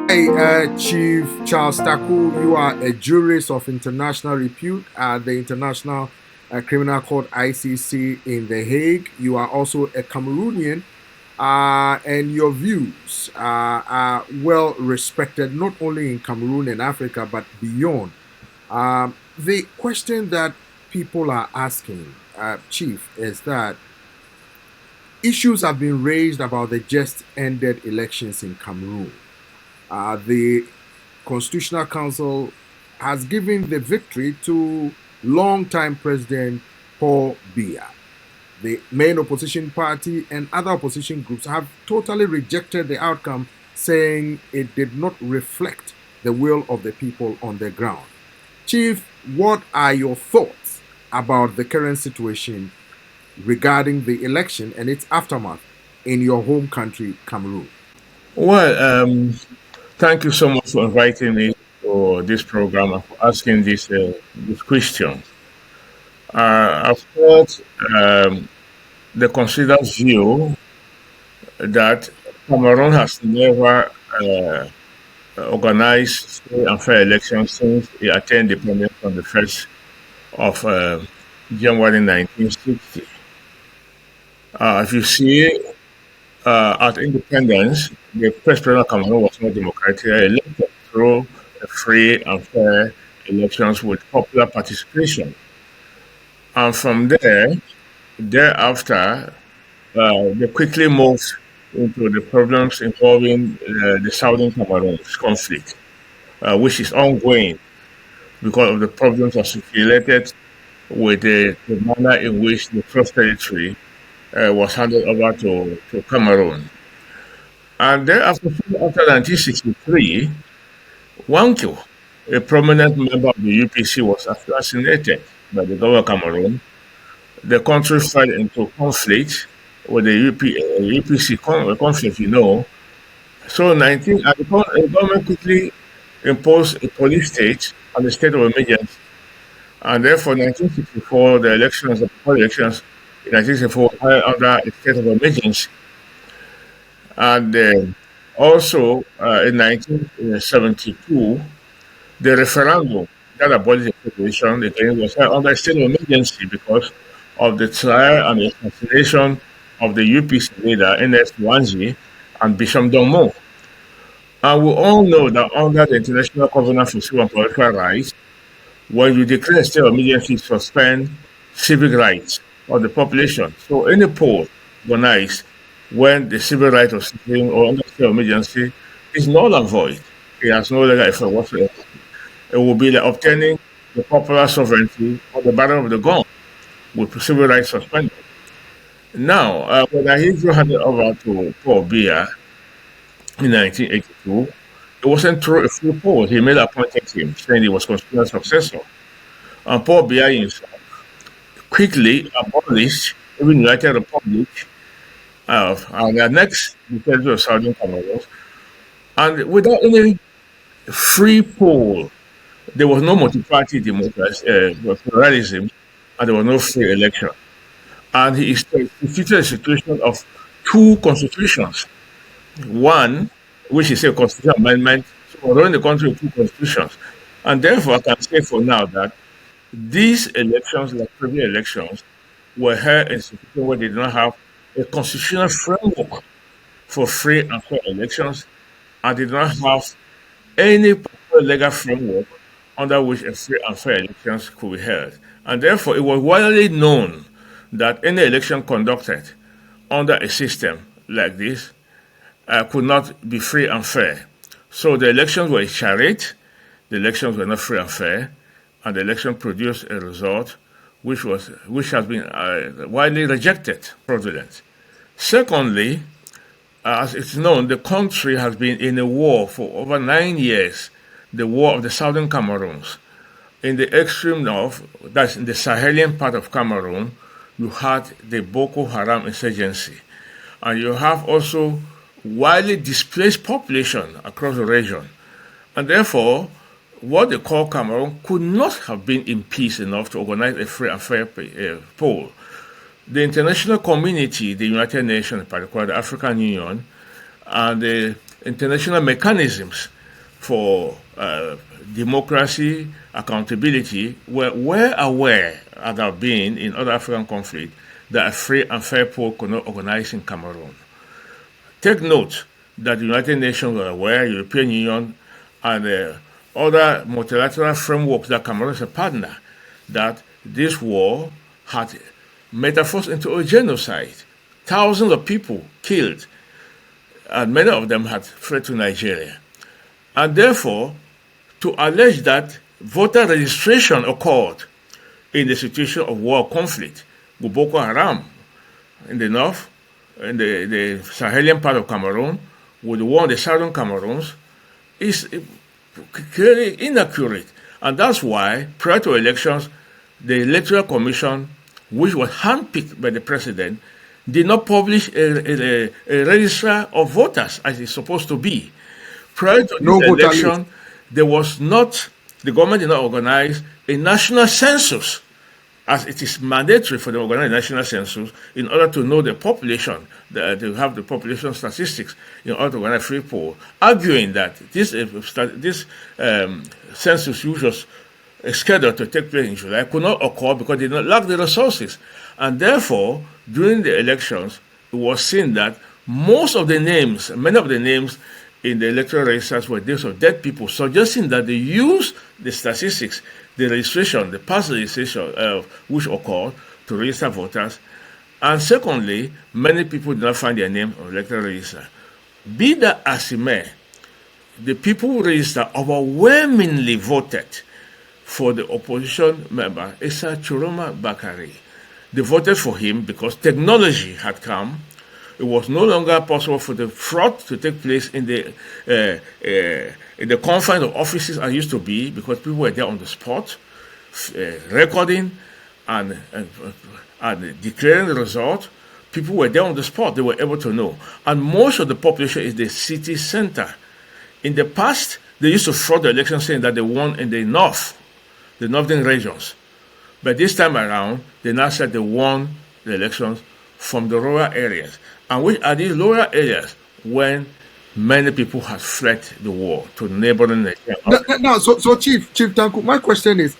Hey, Chief Charles Taku, you are a jurist of international repute at the International Criminal Court (ICC) in The Hague. You are also a Cameroonian, and your views are well respected not only in Cameroon and Africa but beyond. The question that people are asking, Chief, is that issues have been raised about the just ended elections in Cameroon. The Constitutional Council has given the victory to longtime President Paul Biya. The main opposition party and other opposition groups have totally rejected the outcome, saying it did not reflect the will of the people on the ground. Chief, what are your thoughts about the current situation regarding the election and its aftermath in your home country, Cameroon? Well, thank you so much for inviting me for this program and for asking this question. I've heard the considered view that Cameroon has never organized free and fair elections since it attained independence on the 1st of January 1960. If you see, at independence, the first president of Cameroon was not democratically elected through free and fair elections with popular participation. And from thereafter, they quickly moved into the problems involving the Southern Cameroon conflict, which is ongoing because of the problems associated with the manner in which the first territory was handed over to Cameroon. And then after 1963, Wanko, a prominent member of the UPC, was assassinated by the government of Cameroon. The country fell into conflict with the UPC conflict, So the government quickly imposed a police state and a state of emergency. And therefore, 1964, the elections in 1964 were under a state of emergency. And also, in 1972, the referendum that abolished the federation again was held under a state of emergency because of the trial and assassination of the UPC leader, NS Wanzi, and Bishop Domo. And we all know that under the International Covenant for Civil and Political Rights, when you declare a state of emergency, you suspend civic rights of the population. So any poll organized when the civil right of citizen or under state of emergency is null and void. It has no legal effect whatsoever. It will be like obtaining the popular sovereignty on the barrel of the gun with civil rights suspended. Now, when I handed over to Paul Biya in 1982, it wasn't through a free poll. He made appointed him, saying he was considered successor. And Paul Biya himself quickly abolished even United Republic and the next dictator of Southern Cameroon. And without any free poll, there was no multi-party democracy, pluralism, and there was no free election. And he instituted a situation of two constitutions. One, which is a constitutional amendment, so we're running the country with two constitutions. And therefore, I can say for now that these elections, like previous elections, were held in a situation where they did not have a constitutional framework for free and fair elections, and did not have any particular legal framework under which a free and fair elections could be held. And therefore, it was widely known that any election conducted under a system like this could not be free and fair. So the elections were a charade, the elections were not free and fair, and the election produced a result which has been widely rejected, fraudulent. Secondly, as it's known, the country has been in a war for over 9 years, the war of the Southern Cameroons. In the extreme north, that's in the Sahelian part of Cameroon, you had the Boko Haram insurgency. And you have also widely displaced population across the region. And therefore, what they call Cameroon could not have been in peace enough to organize a free and fair poll. The international community, the United Nations, in particular the African Union, and the international mechanisms for democracy, accountability, were well aware, as have been in other African conflicts, that a free and fair poll could not organize in Cameroon. Take note that the United Nations were aware, European Union, and other multilateral frameworks that Cameroon is a partner, that this war had metamorphosed into a genocide. Thousands of people killed, and many of them had fled to Nigeria. And therefore, to allege that voter registration occurred in the situation of war conflict with Boko Haram in the north, in the Sahelian part of Cameroon, with the war in the southern Cameroons, is clearly inaccurate. And that's why, prior to elections, the Electoral Commission, which was handpicked by the president, did not publish a register of voters as it's supposed to be. Prior to the election, the government did not organize a national census, as it is mandatory for the organized national census in order to know the population, to have the population statistics in order to organize free poll, arguing that this census, which was scheduled to take place in July, could not occur because they did not lack the resources. And therefore, during the elections, it was seen that many of the names in the electoral registers were those of dead people, suggesting that they used the statistics, the registration, the past registration which occurred to register voters. And secondly, many people did not find their name on the electoral register. Be that as it may, the people who registered overwhelmingly voted for the opposition member, Issa Chiroma Bakari. They voted for him because technology had come. It was no longer possible for the fraud to take place in the confines of offices as used to be, because people were there on the spot, recording and declaring the result. People were there on the spot. They were able to know. And most of the population is the city center. In the past, they used to fraud the election saying that they won in the northern regions. But this time around, they now said they won the elections from the rural areas. And which are these rural areas when many people have fled the war to neighboring nations? So Chief Taku, my question is,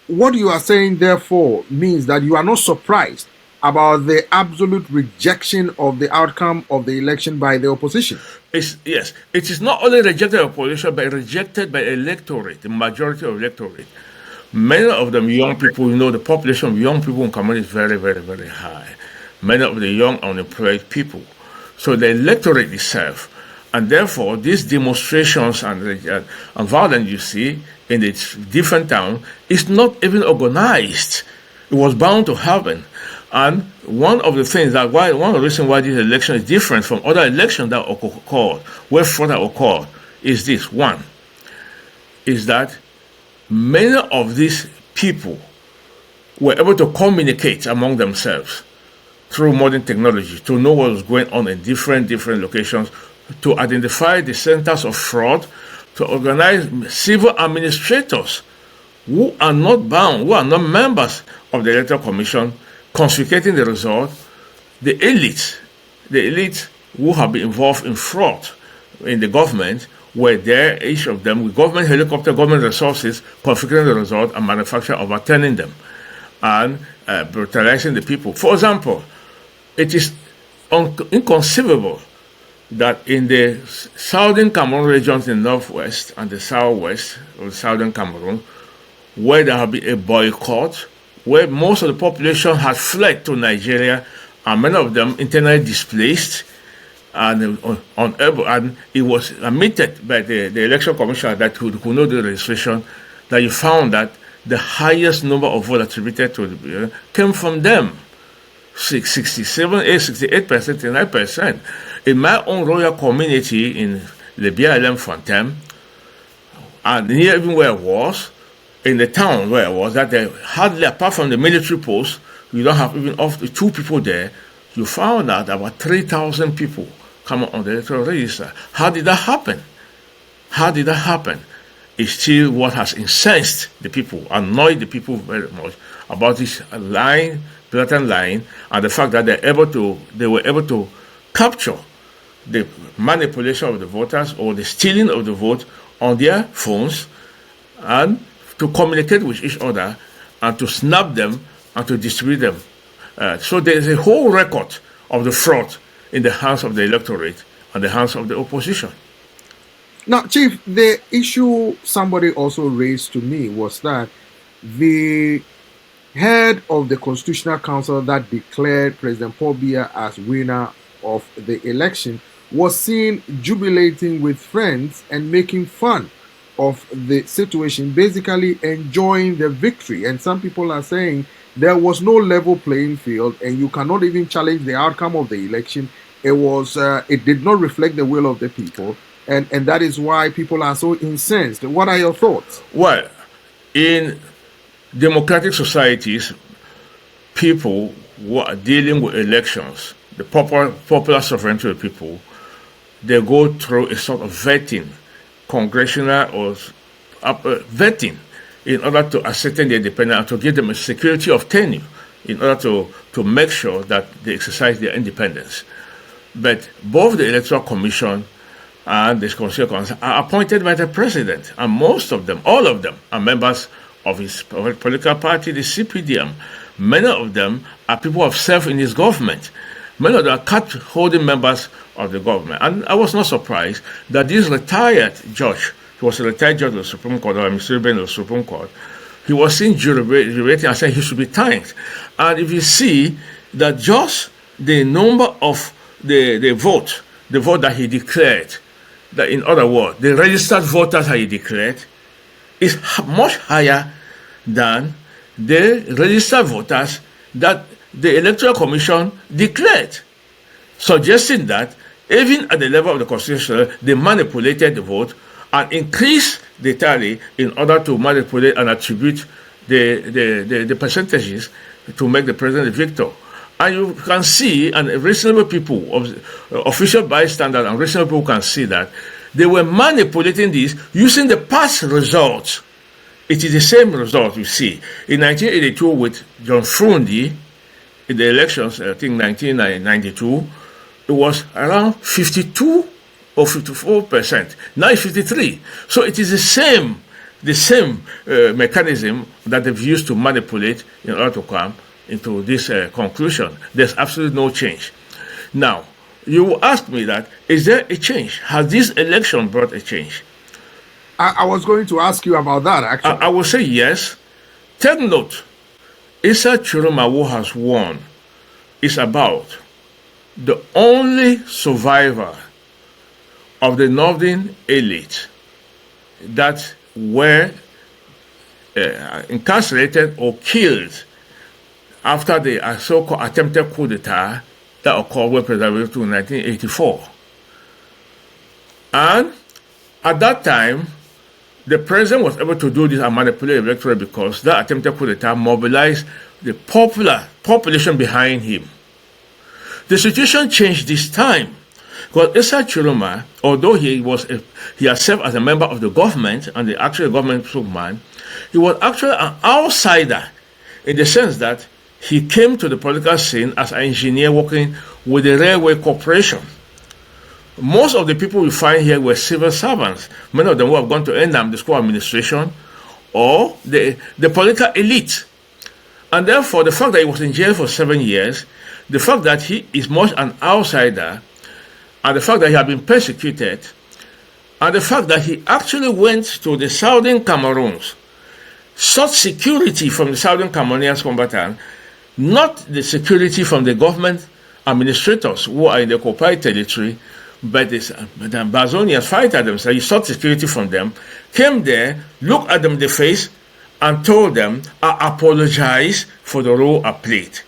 what you are saying, therefore, means that you are not surprised about the absolute rejection of the outcome of the election by the opposition. Yes, it is not only rejected by opposition, but rejected by electorate, the majority of electorate. Many of them young people, the population of young people in Cameroon is very, very, very high. Many of the young unemployed people. So the electorate itself, and therefore these demonstrations and violence you see in the different towns is not even organized. It was bound to happen. And one of the reasons why this election is different from other elections that occurred, where fraud occurred, is this. One, is that many of these people were able to communicate among themselves through modern technology to know what was going on in different locations, to identify the centers of fraud, to organize civil administrators who are not bound, who are not members of the Electoral Commission, confiscating the result. The elites who have been involved in fraud in the government were there, each of them with government helicopter, government resources, confiscating the result and manufacturing, overturning them, and brutalizing the people. For example, it is inconceivable that in the southern Cameroon regions in the northwest and the southwest of southern Cameroon, where there have been a boycott, where most of the population had fled to Nigeria, and many of them internally displaced, and it was admitted by the election commissioner that could know the registration, that you found that the highest number of votes attributed to the came from them. 67%, 68%, 69%. In my own royal community in Libya, Fontaine, and here even where I was, in the town where I was, that they hardly, apart from the military post, you don't have even of the two people there, you found out about 3,000 people come on the electoral register. How did that happen? It's still what has incensed the people, annoyed the people very much about this blatant lying, and the fact that they were able to capture the manipulation of the voters or the stealing of the vote on their phones and to communicate with each other and to snap them and to distribute them. So there is a whole record of the fraud in the hands of the electorate and the hands of the opposition. Now, Chief, the issue somebody also raised to me was that the head of the Constitutional Council that declared President Paul Biya as winner of the election was seen jubilating with friends and making fun of the situation, basically enjoying the victory. And some people are saying there was no level playing field and you cannot even challenge the outcome of the election. It did not reflect the will of the people. And that is why people are so incensed. What are your thoughts? Well, in democratic societies, people who are dealing with elections, the popular sovereignty of the people, they go through a sort of vetting, congressional or vetting, in order to ascertain their independence and to give them a security of tenure in order to make sure that they exercise their independence. But both the Electoral Commission and the Constitutional Council are appointed by the president, and most of them, all of them, are members of his political party, the CPDM. Many of them are people who have served in his government. Many of them are card-holding members of the government. And I was not surprised that this retired judge, he was a retired judge of the Supreme Court, or administrator of the Supreme Court, he was seen jubilating and saying he should be thanked. And if you see that just the number of the vote that he declared, that in other words, the registered voters that he declared, is much higher than the registered voters that the Electoral Commission declared, suggesting that even at the level of the Constitution, they manipulated the vote and increased the tally in order to manipulate and attribute the percentages to make the president the victor. And you can see, and reasonable people, official bystanders and reasonable people can see that they were manipulating this using the past results. It is the same result you see. In 1982 with John Frundi, in the elections, I think 1992, it was around 52 or 54%. Now it's 53. So it is the same mechanism that they've used to manipulate in order to come into this conclusion. There's absolutely no change. Now, you will ask me that, is there a change? Has this election brought a change? I was going to ask you about that, actually. I will say yes. Take note, Issa Chiroma, who has won, is about the only survivor of the northern elite that were incarcerated or killed after the so-called attempted coup d'etat that occurred with President Paul Biya in 1984. And at that time, the president was able to do this and manipulate the electorate because that attempted coup d'etat mobilized the population behind him. The situation changed this time because Issa Chiroma, although he had served as a member of the government and the actual government spokesman, he was actually an outsider in the sense that he came to the political scene as an engineer working with the railway corporation. Most of the people we find here were civil servants, many of them who have gone to ENAM, the school of administration, or the political elite. And therefore, the fact that he was in jail for 7 years, the fact that he is much an outsider, and the fact that he had been persecuted, and the fact that he actually went to the Southern Cameroon, sought security from the Southern Cameroonian combatants, not the security from the government administrators who are in the occupied territory, but the Bazonians fighter themselves. He sought security from them, came there, looked at them in the face, and told them, I apologize for the role I played.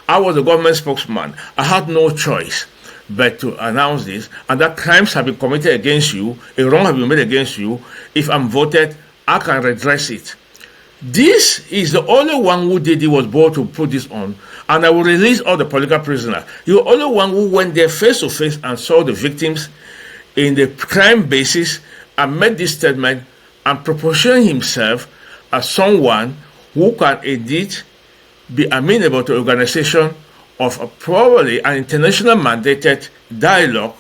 I was the government spokesman. I had no choice but to announce this, and that crimes have been committed against you, a wrong has been made against you. If I'm voted, I can redress it. This is the only one who did it, was bold to put this on, and I will release all the political prisoners. You're the only one who went there face to face and saw the victims in the crime basis and made this statement and propositioned himself as someone who can indeed be amenable to organization of probably an international mandated dialogue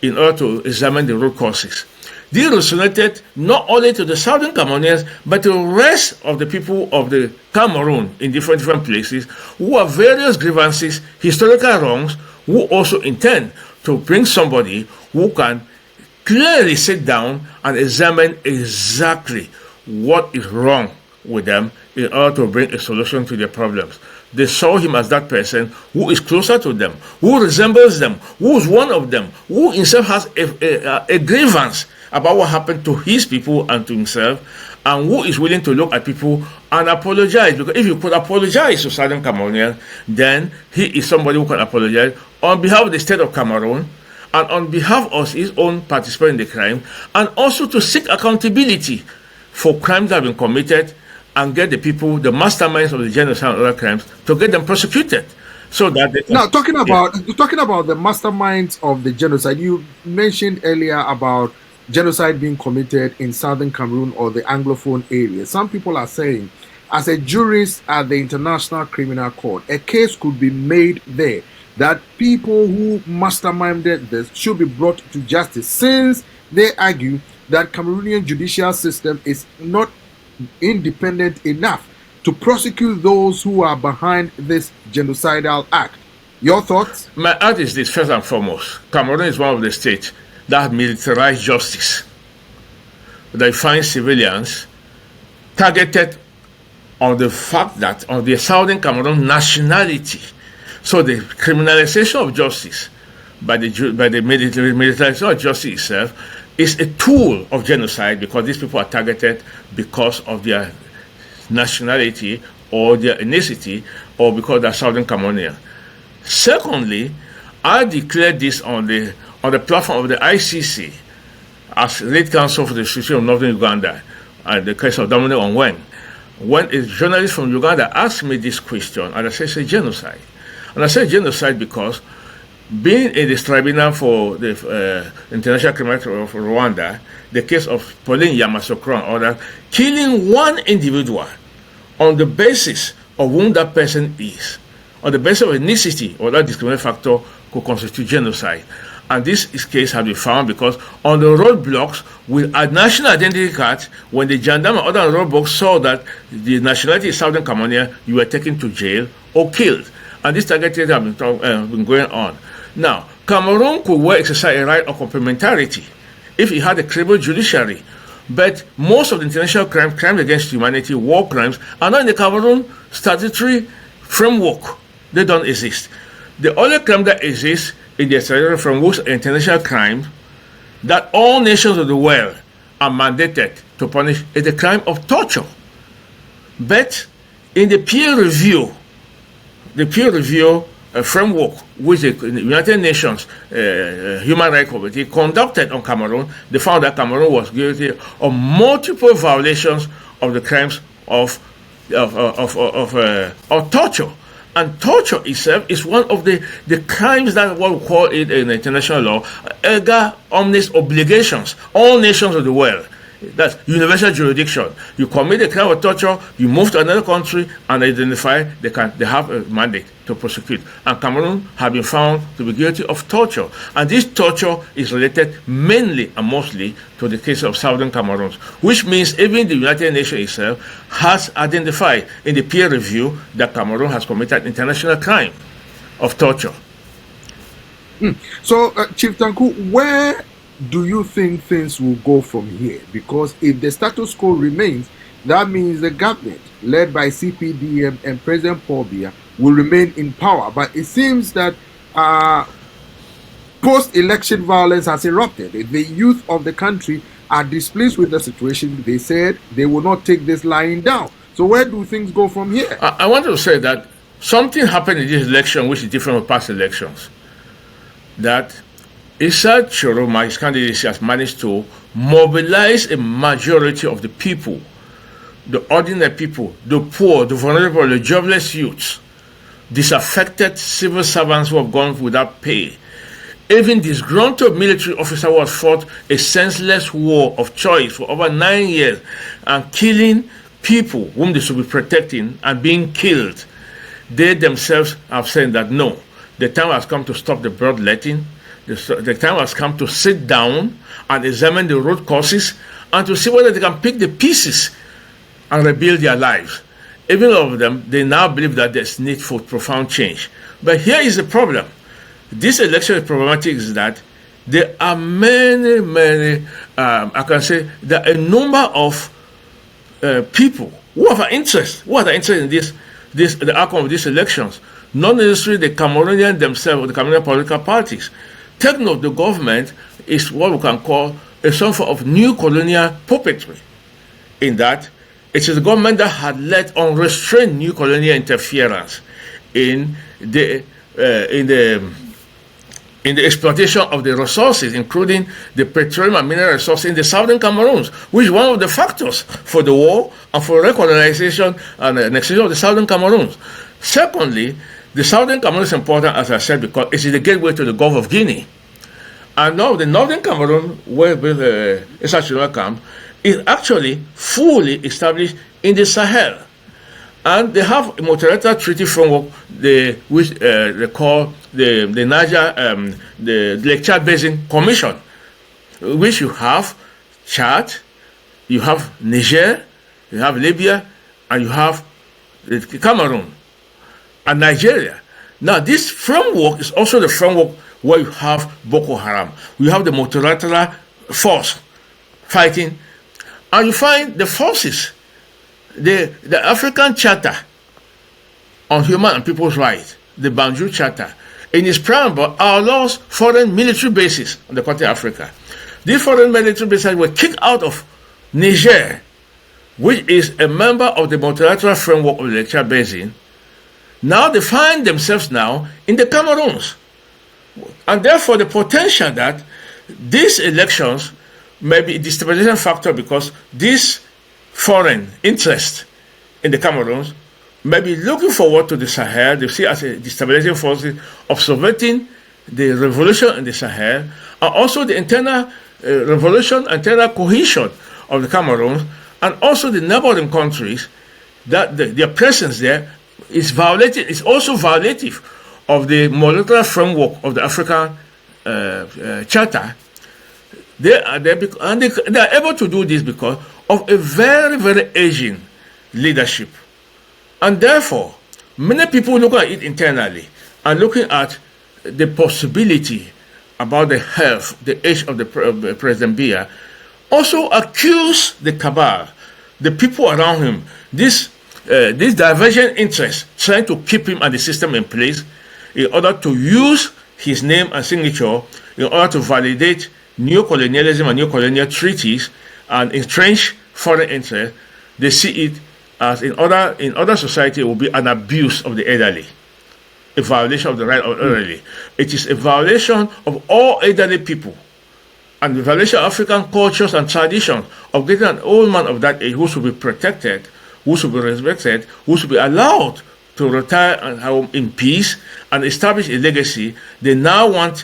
in order to examine the root causes. This resonated not only to the Southern Cameroonians, but to the rest of the people of the Cameroon in different places who have various grievances, historical wrongs, who also intend to bring somebody who can clearly sit down and examine exactly what is wrong with them in order to bring a solution to their problems. They saw him as that person who is closer to them, who resembles them, who is one of them, who himself has a grievance about what happened to his people and to himself, and who is willing to look at people and apologize. Because if you could apologize to Southern Cameroonians, then he is somebody who can apologize on behalf of the state of Cameroon and on behalf of his own participation in the crime, and also to seek accountability for crimes that have been committed and get the people, the masterminds of the genocide and other crimes, to get them prosecuted. So that they can, now talking about the masterminds of the genocide, you mentioned earlier about genocide being committed in Southern Cameroon or the Anglophone area. Some people are saying, as a jurist at the International Criminal Court, a case could be made there that people who masterminded this should be brought to justice, since they argue that Cameroonian judicial system is not independent enough to prosecute those who are behind this genocidal act. Your thoughts? My act is this: first and foremost, Cameroon is one of the states that militarized justice. They find civilians targeted on the fact that on the Southern Cameroon nationality. So the criminalization of justice by the militarization of justice itself is a tool of genocide, because these people are targeted because of their nationality or their ethnicity or because they're Southern Cameroonian. Secondly, I declared this on the platform of the ICC as lead counsel for the situation of Northern Uganda and the case of Dominic Ongwen. When a journalist from Uganda asked me this question, and I said it's a genocide. And I said genocide because being in this tribunal for the International Criminal Court of Rwanda, the case of Pauline Yamasokro and others, killing one individual on the basis of whom that person is, on the basis of ethnicity or that discriminating factor, could constitute genocide. And this case has been found because on the roadblocks with a national identity card, when the gendarme and other roadblocks saw that the nationality is Southern Cameroonian, you were taken to jail or killed. And this targeting has been going on. Now, Cameroon could well exercise a right of complementarity if it had a credible judiciary. But most of the international crimes against humanity, war crimes, are not in the Cameroon statutory framework. They don't exist. The only crime that exists in the statutory framework is international crime that all nations of the world are mandated to punish is the crime of torture. But in the peer review framework which the United Nations Human Rights Committee conducted on Cameroon, they found that Cameroon was guilty of multiple violations of the crimes of torture. And torture itself is one of the crimes that what we call it in international law, erga omnes obligations, all nations of the world. That's universal jurisdiction. You commit a crime of torture, you move to another country and identify they have a mandate to prosecute. And Cameroon have been found to be guilty of torture. And this torture is related mainly and mostly to the case of Southern Cameroon, which means even the United Nations itself has identified in the peer review that Cameroon has committed international crime of torture. So, Chief Taku, where do you think things will go from here? Because if the status quo remains, that means the government, led by CPDM and President Paul Biya, will remain in power. But it seems that post-election violence has erupted. The youth of the country are displeased with the situation. They said they will not take this lying down. So where do things go from here? I want to say that something happened in this election which is different from past elections. That Issa Chiroma, his candidacy, has managed to mobilize a majority of the people, the ordinary people, the poor, the vulnerable, the jobless youths, disaffected civil servants who have gone without pay, even disgruntled military officer who has fought a senseless war of choice for over 9 years and killing people whom they should be protecting and being killed. They themselves have said that no, the time has come to stop the bloodletting. The time has come to sit down and examine the root causes and to see whether they can pick the pieces and rebuild their lives. Even of them, they now believe that there's need for profound change. But here is the problem. This election is problematic is that there are many, I can say, there are a number of people who have an interest in the outcome of these elections, not necessarily the Cameroonians themselves or the Cameroonian political parties. Take note, the government is what we can call a sort of new colonial puppetry, in that it is the government that had led unrestrained new colonial interference in the exploitation of the resources, including the petroleum and mineral resources in the Southern Cameroon, which is one of the factors for the war and for recolonization and annexation of the Southern Cameroon. Secondly, the Southern Cameroon is important, as I said, because it is the gateway to the Gulf of Guinea. And now the Northern Cameroon, where Issa camp, is actually fully established in the Sahel. And they have a multilateral treaty framework, which they call the Niger, the Lake Chad Basin Commission, which you have Chad, you have Niger, you have Libya, and you have Cameroon and Nigeria. Now, this framework is also the framework where you have Boko Haram. You have the multilateral force fighting, and you find the forces, the African Charter on Human and People's Rights, the Banjul Charter, in its preamble allows foreign military bases on the continent of Africa. These foreign military bases were kicked out of Niger, which is a member of the multilateral framework of the Lake Chad Basin. Now they find themselves now in the Cameroons. And therefore the potential that these elections may be a destabilization factor, because this foreign interest in the Cameroons may be looking forward to the Sahel. They see as a destabilizing force, observing the revolution in the Sahel, and also the internal revolution, internal cohesion of the Cameroons, and also the neighboring countries, that their presence there is also violative of the multilateral framework of the African Charter. They are able to do this because of a very aging leadership. And therefore, many people look at it internally and looking at the possibility about the health, the age of the President Biya, also accuse the cabal, the people around him, this divergent interest, trying to keep him and the system in place in order to use his name and signature in order to validate neo-colonialism and neo-colonial treaties and entrench foreign interest. They see it as in other society, it will be an abuse of the elderly, a violation of the right of the elderly. It is a violation of all elderly people, and the violation of African cultures and traditions of getting an old man of that age who should be protected, who should be respected, who should be allowed to retire and home in peace and establish a legacy. They now want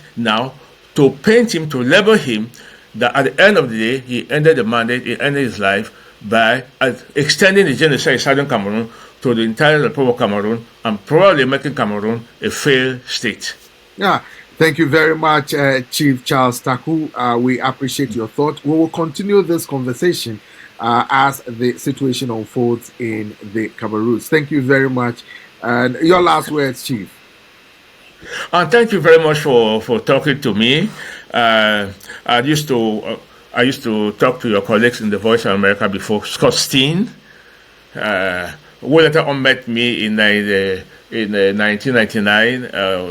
to paint him, to label him, that at the end of the day, he ended the mandate, he ended his life by extending the genocide in Southern Cameroon to the entire Republic of Cameroon, and probably making Cameroon a failed state. Yeah, thank you very much, Chief Charles Taku. We appreciate your thoughts. We will continue this conversation as the situation unfolds in the Cameroons. Thank you very much. And your last words, Chief. And thank you very much for talking to me. I used to talk to your colleagues in the Voice of America before, Scott Steen, who later on met me in 1999,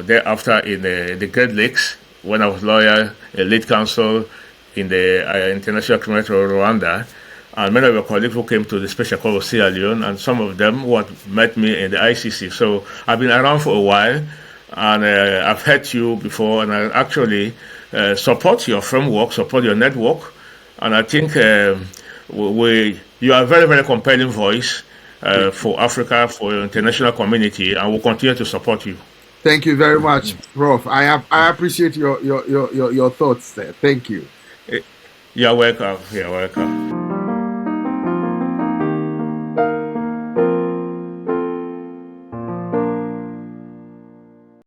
thereafter in the Great Lakes, when I was lawyer, lead counsel in the International Criminal Court of Rwanda. And many of your colleagues who came to the Special Court of Sierra Leone, and some of them who had met me in the ICC. So I've been around for a while, and I've heard you before, and I actually support your framework, support your network, and I think you are a very compelling voice for Africa, for your international community, and we'll continue to support you. Thank you very much, Prof. I appreciate your thoughts there. Thank you. You're welcome. You're welcome.